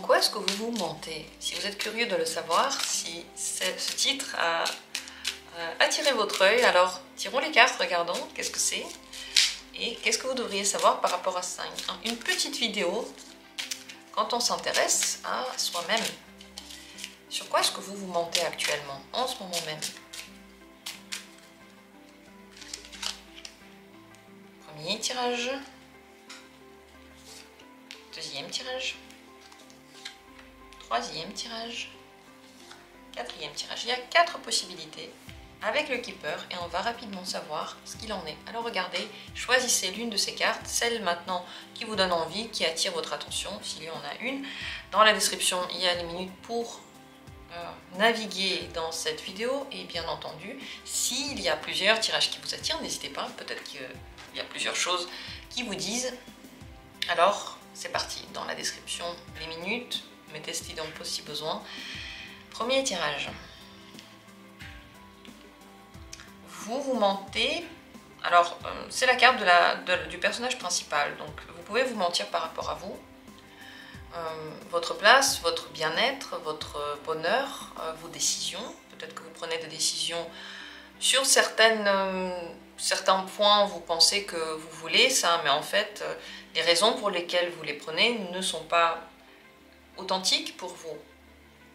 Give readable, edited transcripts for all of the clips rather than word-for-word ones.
quoi est-ce que vous vous mentez? Si vous êtes curieux de le savoir, si ce titre a attiré votre œil, alors tirons les cartes, regardons qu'est-ce que c'est et qu'est-ce que vous devriez savoir par rapport à ça. Une petite vidéo quand on s'intéresse à soi-même. Sur quoi est-ce que vous vous mentez actuellement, en ce moment même? Premier tirage. Deuxième tirage. Troisième tirage. Quatrième tirage. Il y a 4 possibilités avec le keeper et on va rapidement savoir ce qu'il en est. Alors regardez, choisissez l'une de ces cartes, celle maintenant qui vous donne envie, qui attire votre attention, s'il y en a une. Dans la description, il y a les minutes pour naviguer dans cette vidéo et bien entendu, s'il y a plusieurs tirages qui vous attirent, n'hésitez pas, peut-être qu'il y a plusieurs choses qui vous disent. Alors, c'est parti, dans la description, les minutes, mettez Steampo si besoin. Premier tirage. Vous mentez. Alors, c'est la carte du personnage principal, donc vous pouvez vous mentir par rapport à vous. Votre place, votre bien-être, votre bonheur, vos décisions. Peut-être que vous prenez des décisions sur certains points, vous pensez que vous voulez ça, mais en fait, les raisons pour lesquelles vous les prenez ne sont pas authentiques pour vous.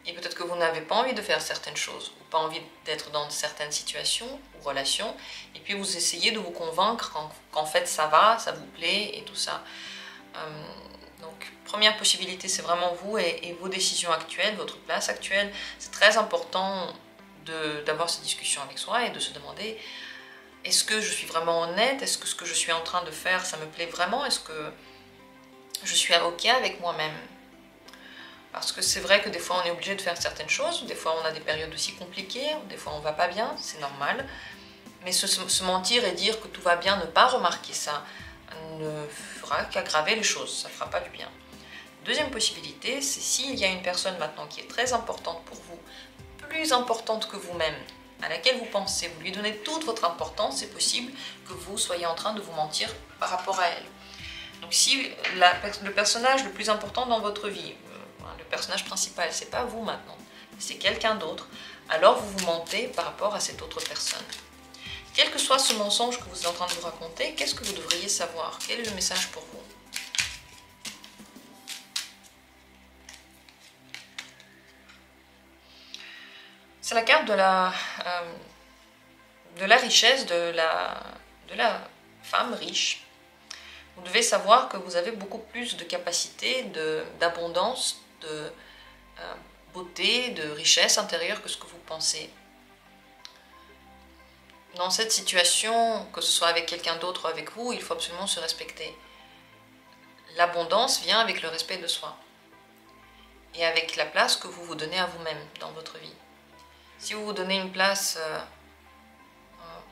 Et peut-être que vous n'avez pas envie de faire certaines choses, ou pas envie d'être dans certaines situations ou relations, et puis vous essayez de vous convaincre qu'en fait ça va, ça vous plaît et tout ça. Donc, première possibilité, c'est vraiment vous et vos décisions actuelles, votre place actuelle. C'est très important d'avoir cette discussion avec soi et de se demander, est-ce que je suis vraiment honnête? Est-ce que ce que je suis en train de faire, ça me plaît vraiment? Est-ce que je suis OK avec moi-même? Parce que c'est vrai que des fois, on est obligé de faire certaines choses. Des fois, on a des périodes aussi compliquées. Des fois, on va pas bien, c'est normal. Mais se mentir et dire que tout va bien, ne pas remarquer ça, ne fera qu'aggraver les choses, ça ne fera pas du bien. Deuxième possibilité, c'est s'il y a une personne maintenant qui est très importante pour vous, plus importante que vous-même, à laquelle vous pensez, vous lui donnez toute votre importance, c'est possible que vous soyez en train de vous mentir par rapport à elle. Donc si le personnage le plus important dans votre vie, le personnage principal, c'est pas vous maintenant, c'est quelqu'un d'autre, alors vous vous mentez par rapport à cette autre personne. Quel que soit ce mensonge que vous êtes en train de vous raconter, qu'est-ce que vous devriez savoir? Quel est le message pour vous? C'est la carte de la richesse, de la femme riche. Vous devez savoir que vous avez beaucoup plus de capacité, d'abondance, de beauté, de richesse intérieure que ce que vous pensez. Dans cette situation, que ce soit avec quelqu'un d'autre ou avec vous, il faut absolument se respecter. L'abondance vient avec le respect de soi et avec la place que vous vous donnez à vous-même dans votre vie. Si vous vous donnez une place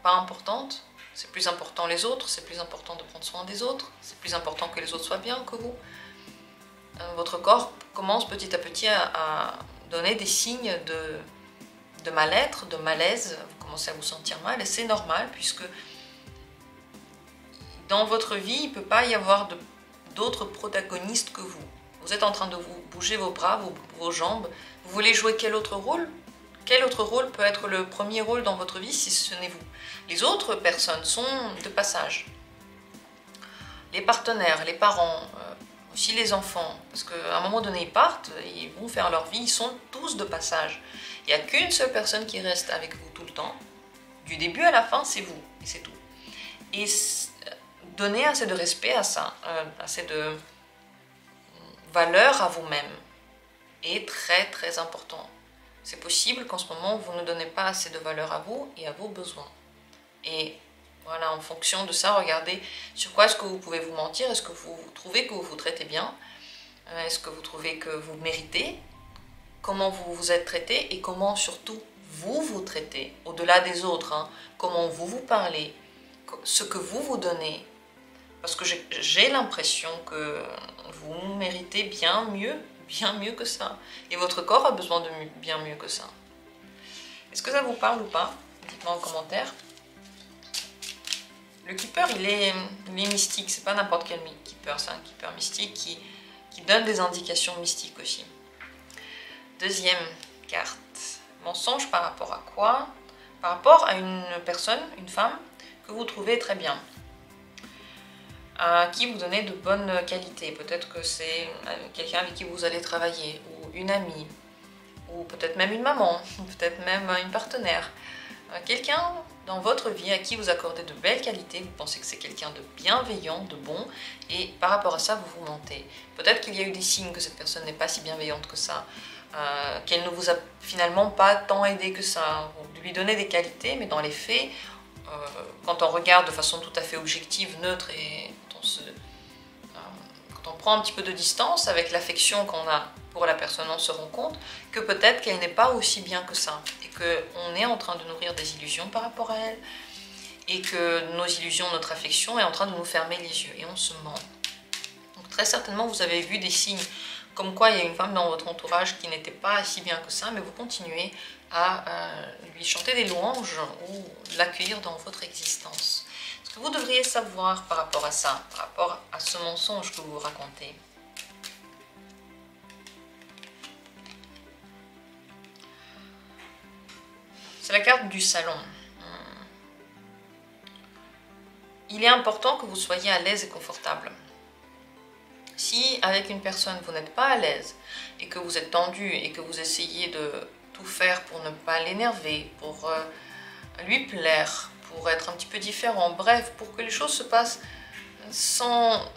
pas importante, c'est plus important les autres, c'est plus important de prendre soin des autres, c'est plus important que les autres soient bien que vous. Votre corps commence petit à petit à donner des signes de mal-être, de malaise, vous commencez à vous sentir mal et c'est normal puisque dans votre vie, il ne peut pas y avoir d'autres protagonistes que vous. Vous êtes en train de vous bouger vos bras, vos jambes, vous voulez jouer quel autre rôle? Quel autre rôle peut être le premier rôle dans votre vie si ce n'est vous? Les autres personnes sont de passage. Les partenaires, les parents, aussi les enfants, parce qu'à un moment donné ils partent, ils vont faire leur vie, ils sont tous de passage. Il n'y a qu'une seule personne qui reste avec vous tout le temps, du début à la fin c'est vous, et c'est tout. Et donner assez de respect à ça, assez de valeur à vous-même est très très important. C'est possible qu'en ce moment vous ne donnez pas assez de valeur à vous et à vos besoins. Et voilà, en fonction de ça, regardez sur quoi est-ce que vous pouvez vous mentir. Est-ce que vous trouvez que vous vous traitez bien? Est-ce que vous trouvez que vous méritez? Comment vous vous êtes traité et comment surtout vous vous traitez au-delà des autres, hein, comment vous parlez, ce que vous donnez. Parce que j'ai l'impression que vous méritez bien mieux que ça. Et votre corps a besoin de bien mieux que ça. Est-ce que ça vous parle ou pas? Dites-moi en commentaire. Le keeper, il est mystique, c'est pas n'importe quel keeper, c'est un keeper mystique qui qui donne des indications mystiques aussi. Deuxième carte, mensonge par rapport à quoi? Par rapport à une personne, une femme, que vous trouvez très bien, à qui vous donnez de bonnes qualités. Peut-être que c'est quelqu'un avec qui vous allez travailler, ou une amie, ou peut-être même une maman, ou peut-être même une partenaire. Quelqu'un dans votre vie à qui vous accordez de belles qualités, vous pensez que c'est quelqu'un de bienveillant, de bon, et par rapport à ça, vous vous mentez. Peut-être qu'il y a eu des signes que cette personne n'est pas si bienveillante que ça, qu'elle ne vous a finalement pas tant aidé que ça. Vous lui donnez des qualités, mais dans les faits, quand on regarde de façon tout à fait objective, neutre, et quand on prend un petit peu de distance avec l'affection qu'on a pour la personne, on se rend compte que peut-être qu'elle n'est pas aussi bien que ça, et qu'on est en train de nourrir des illusions par rapport à elle, et que nos illusions, notre affection est en train de nous fermer les yeux, et on se ment. Donc très certainement, vous avez vu des signes comme quoi il y a une femme dans votre entourage qui n'était pas si bien que ça, mais vous continuez à lui chanter des louanges ou l'accueillir dans votre existence. Ce que vous devriez savoir par rapport à ça, par rapport à ce mensonge que vous vous racontez. C'est la carte du salon. Il est important que vous soyez à l'aise et confortable. Si avec une personne vous n'êtes pas à l'aise et que vous êtes tendu et que vous essayez de tout faire pour ne pas l'énerver, pour lui plaire, pour être un petit peu différent, bref, pour que les choses se passent sans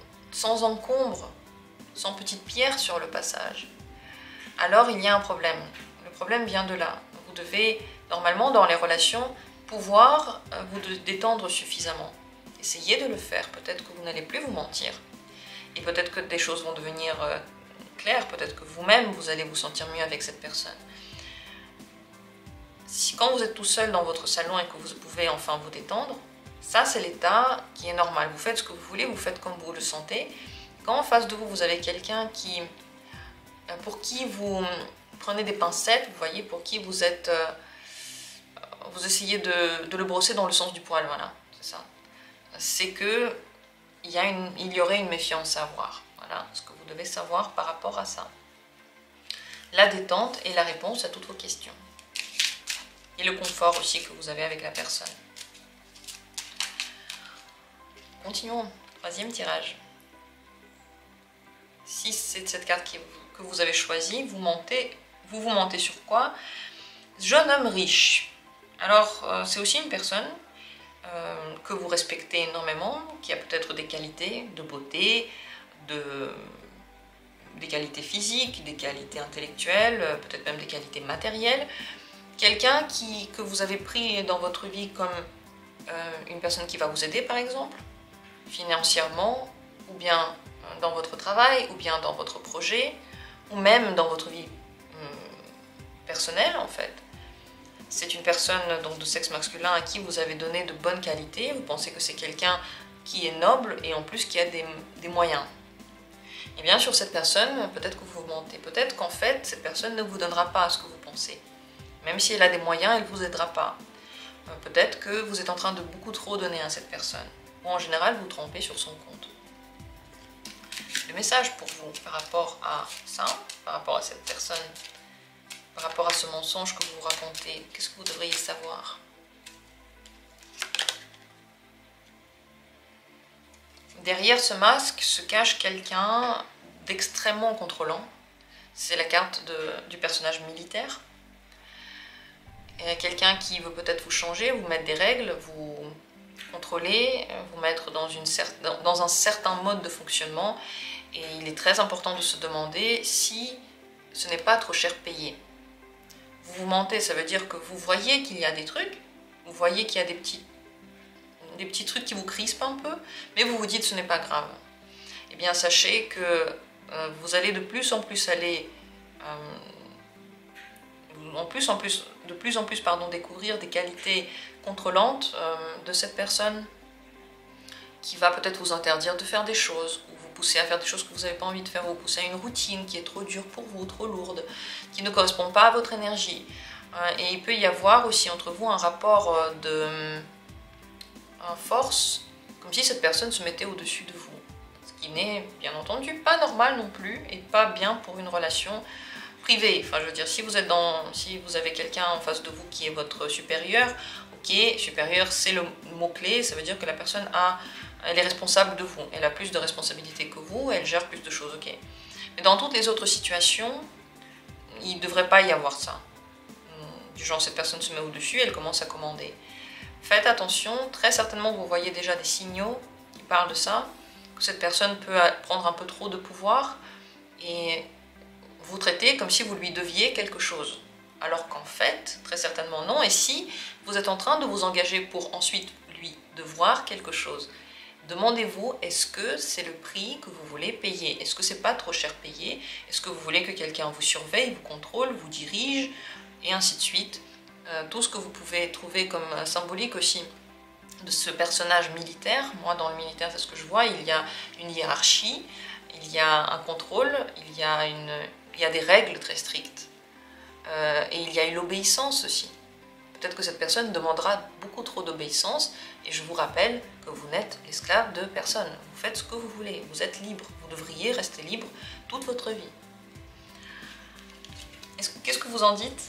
encombre, sans petite pierre sur le passage, alors il y a un problème. Le problème vient de là. Vous devez, normalement, dans les relations, pouvoir vous détendre suffisamment. Essayez de le faire. Peut-être que vous n'allez plus vous mentir. Et peut-être que des choses vont devenir claires. Peut-être que vous-même, vous allez vous sentir mieux avec cette personne. Quand vous êtes tout seul dans votre salon et que vous pouvez enfin vous détendre, ça c'est l'état qui est normal. Vous faites ce que vous voulez, vous faites comme vous le sentez. Quand en face de vous, vous avez quelqu'un pour qui vous prenez des pincettes, vous voyez, pour qui vous êtes... vous essayez de le brosser dans le sens du poil, voilà, c'est ça. C'est que il y aurait une méfiance à avoir. Voilà ce que vous devez savoir par rapport à ça. La détente est la réponse à toutes vos questions. Et le confort aussi que vous avez avec la personne. Continuons. Troisième tirage. Si c'est cette carte que vous avez choisie, vous vous mentez sur quoi? Jeune homme riche. Alors, c'est aussi une personne que vous respectez énormément, qui a peut-être des qualités de beauté, des qualités physiques, des qualités intellectuelles, peut-être même des qualités matérielles. Quelqu'un que vous avez pris dans votre vie comme une personne qui va vous aider, par exemple, financièrement, ou bien dans votre travail, ou bien dans votre projet, ou même dans votre vie personnelle, en fait. C'est une personne donc de sexe masculin à qui vous avez donné de bonnes qualités. Vous pensez que c'est quelqu'un qui est noble et en plus qui a des moyens. Et bien sur cette personne, peut-être que vous vous mentez. Peut-être qu'en fait, cette personne ne vous donnera pas ce que vous pensez. Même si elle a des moyens, elle ne vous aidera pas. Peut-être que vous êtes en train de beaucoup trop donner à cette personne. Ou en général, vous trompez sur son compte. Le message pour vous par rapport à ça, par rapport à cette personne, par rapport à ce mensonge que vous vous racontez, qu'est-ce que vous devriez savoir? Derrière ce masque se cache quelqu'un d'extrêmement contrôlant. C'est la carte du personnage militaire. Quelqu'un qui veut peut-être vous changer, vous mettre des règles, vous contrôler, vous mettre dans un certain mode de fonctionnement. Et il est très important de se demander si ce n'est pas trop cher payé. Vous mentez, ça veut dire que vous voyez qu'il y a des trucs, vous voyez qu'il y a des petits trucs qui vous crispent un peu, mais vous vous dites ce n'est pas grave. Eh bien sachez que vous allez de plus en plus découvrir des qualités contrôlantes de cette personne qui va peut-être vous interdire de faire des choses, ou vous pousser à faire des choses que vous n'avez pas envie de faire, ou vous pousser à une routine qui est trop dure pour vous, trop lourde, qui ne correspond pas à votre énergie. Et il peut y avoir aussi entre vous un rapport de force, comme si cette personne se mettait au-dessus de vous. Ce qui n'est bien entendu pas normal non plus et pas bien pour une relation privée. Enfin, je veux dire, si vous avez quelqu'un en face de vous qui est votre supérieur, ok, supérieur c'est le mot-clé, ça veut dire que la personne elle est responsable de vous, elle a plus de responsabilités que vous, elle gère plus de choses, ok. Mais dans toutes les autres situations, il ne devrait pas y avoir ça. Du genre, cette personne se met au-dessus, elle commence à commander. Faites attention, très certainement vous voyez déjà des signaux qui parlent de ça, que cette personne peut prendre un peu trop de pouvoir et vous traiter comme si vous lui deviez quelque chose. Alors qu'en fait, très certainement non, et si vous êtes en train de vous engager pour ensuite lui devoir quelque chose, demandez-vous, est-ce que c'est le prix que vous voulez payer? Est-ce que c'est pas trop cher payé? Est-ce que vous voulez que quelqu'un vous surveille, vous contrôle, vous dirige, et ainsi de suite? Tout ce que vous pouvez trouver comme symbolique aussi de ce personnage militaire. Moi, dans le militaire, c'est ce que je vois, il y a une hiérarchie, il y a un contrôle, il y a des règles très strictes. Et il y a une obéissance aussi. Peut-être que cette personne demandera beaucoup trop d'obéissance, et je vous rappelle que vous n'êtes l'esclave de personne. Vous faites ce que vous voulez, vous êtes libre, vous devriez rester libre toute votre vie. Qu'est-ce que vous en dites?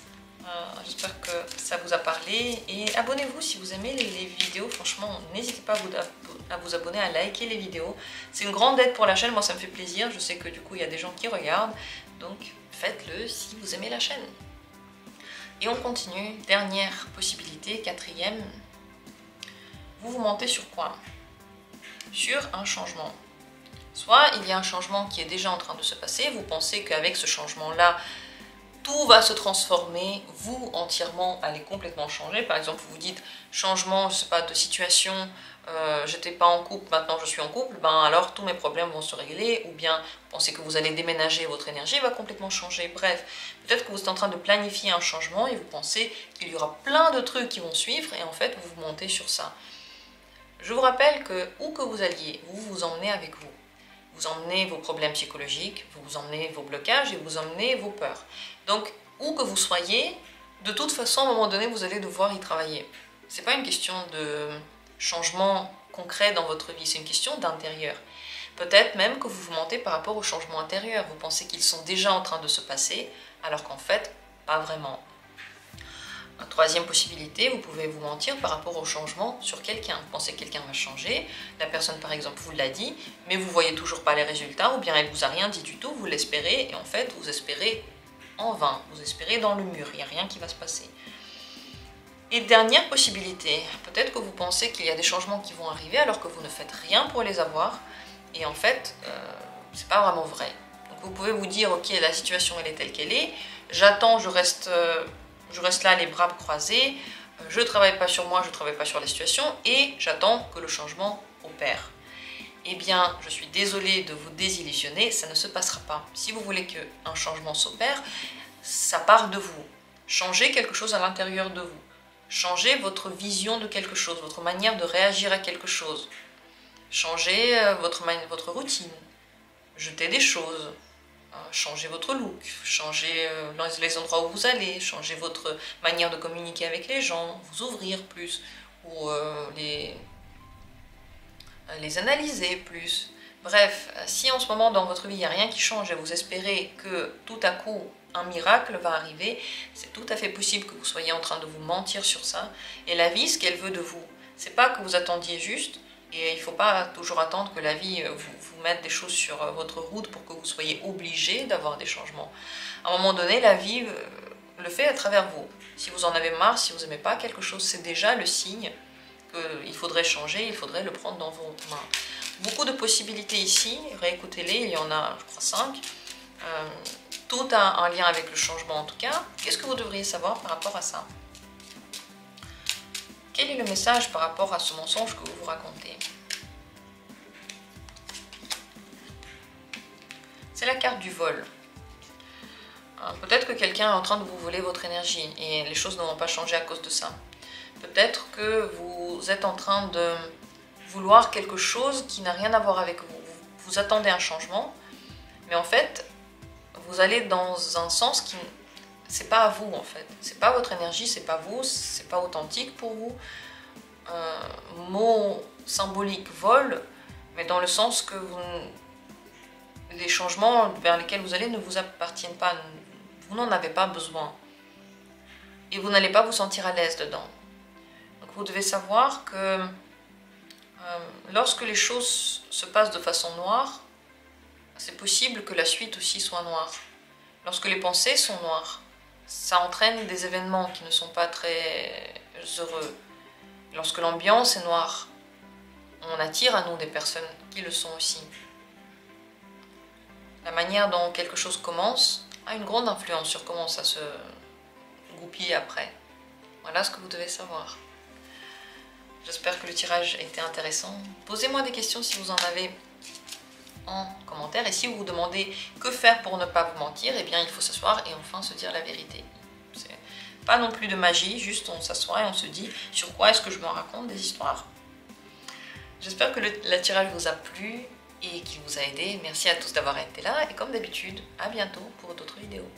J'espère que ça vous a parlé, et abonnez-vous si vous aimez les vidéos. Franchement, n'hésitez pas à vous abonner, à liker les vidéos. C'est une grande aide pour la chaîne, moi ça me fait plaisir. Je sais que du coup il y a des gens qui regardent, donc faites-le si vous aimez la chaîne. Et on continue, dernière possibilité, quatrième. Vous mentez sur quoi? Sur un changement. Soit il y a un changement qui est déjà en train de se passer, vous pensez qu'avec ce changement-là, tout va se transformer, vous entièrement allez complètement changer. Par exemple, vous vous dites changement, je sais pas, de situation, j'étais pas en couple, maintenant je suis en couple, ben alors tous mes problèmes vont se régler. Ou bien vous pensez que vous allez déménager, votre énergie va complètement changer. Bref, peut-être que vous êtes en train de planifier un changement et vous pensez qu'il y aura plein de trucs qui vont suivre, et en fait vous vous montez sur ça. Je vous rappelle que où que vous alliez, vous vous emmenez avec vous. Vous emmenez vos problèmes psychologiques, vous emmenez vos blocages et vous emmenez vos peurs. Donc, où que vous soyez, de toute façon, à un moment donné, vous allez devoir y travailler. Ce n'est pas une question de changement concret dans votre vie, c'est une question d'intérieur. Peut-être même que vous vous mentez par rapport aux changements intérieurs. Vous pensez qu'ils sont déjà en train de se passer, alors qu'en fait, pas vraiment. Troisième possibilité, vous pouvez vous mentir par rapport au changement sur quelqu'un. Vous pensez que quelqu'un va changer, la personne par exemple vous l'a dit, mais vous ne voyez toujours pas les résultats, ou bien elle ne vous a rien dit du tout, vous l'espérez, et en fait vous espérez en vain, vous espérez dans le mur, il n'y a rien qui va se passer. Et dernière possibilité, peut-être que vous pensez qu'il y a des changements qui vont arriver alors que vous ne faites rien pour les avoir, et en fait, c'est pas vraiment vrai. Donc vous pouvez vous dire, ok, la situation elle est telle qu'elle est, j'attends, je reste là les bras croisés, je ne travaille pas sur moi, je ne travaille pas sur la situation, et j'attends que le changement opère. Eh bien, je suis désolée de vous désillusionner, ça ne se passera pas. Si vous voulez qu'un changement s'opère, ça part de vous. Changez quelque chose à l'intérieur de vous. Changez votre vision de quelque chose, votre manière de réagir à quelque chose. Changez votre routine. Jetez des choses. Changez votre look, changez les endroits où vous allez, changez votre manière de communiquer avec les gens, vous ouvrir plus, ou les analyser plus. Bref, si en ce moment dans votre vie il n'y a rien qui change et vous espérez que tout à coup un miracle va arriver, c'est tout à fait possible que vous soyez en train de vous mentir sur ça. Et la vie, ce qu'elle veut de vous, c'est pas que vous attendiez juste, et il ne faut pas toujours attendre que la vie vous mette des choses sur votre route pour que vous soyez obligé d'avoir des changements. À un moment donné, la vie le fait à travers vous. Si vous en avez marre, si vous n'aimez pas quelque chose, c'est déjà le signe qu'il faudrait changer, il faudrait le prendre dans vos mains. Beaucoup de possibilités ici, réécoutez-les, il y en a, je crois, 5. Tout a un lien avec le changement en tout cas. Qu'est-ce que vous devriez savoir par rapport à ça? Quel est le message par rapport à ce mensonge que vous vous racontez? C'est la carte du vol. Peut-être que quelqu'un est en train de vous voler votre énergie et les choses ne vont pas changer à cause de ça. Peut-être que vous êtes en train de vouloir quelque chose qui n'a rien à voir avec vous. Vous attendez un changement, mais en fait, vous allez dans un sens qui... c'est pas à vous en fait. C'est pas votre énergie, c'est pas vous, c'est pas authentique pour vous. Mot symbolique vol, mais dans le sens que les changements vers lesquels vous allez ne vous appartiennent pas, vous n'en avez pas besoin. Et vous n'allez pas vous sentir à l'aise dedans. Donc vous devez savoir que lorsque les choses se passent de façon noire, c'est possible que la suite aussi soit noire. Lorsque les pensées sont noires, ça entraîne des événements qui ne sont pas très heureux. Lorsque l'ambiance est noire, on attire à nous des personnes qui le sont aussi. La manière dont quelque chose commence a une grande influence sur comment ça se goupille après. Voilà ce que vous devez savoir. J'espère que le tirage a été intéressant. Posez-moi des questions si vous en avez en commentaire. Et si vous vous demandez que faire pour ne pas vous mentir, eh bien il faut s'asseoir et enfin se dire la vérité. C'est pas non plus de magie, juste on s'assoit et on se dit sur quoi est-ce que je me raconte des histoires. J'espère que le tirage vous a plu et qu'il vous a aidé. Merci à tous d'avoir été là et comme d'habitude, à bientôt pour d'autres vidéos.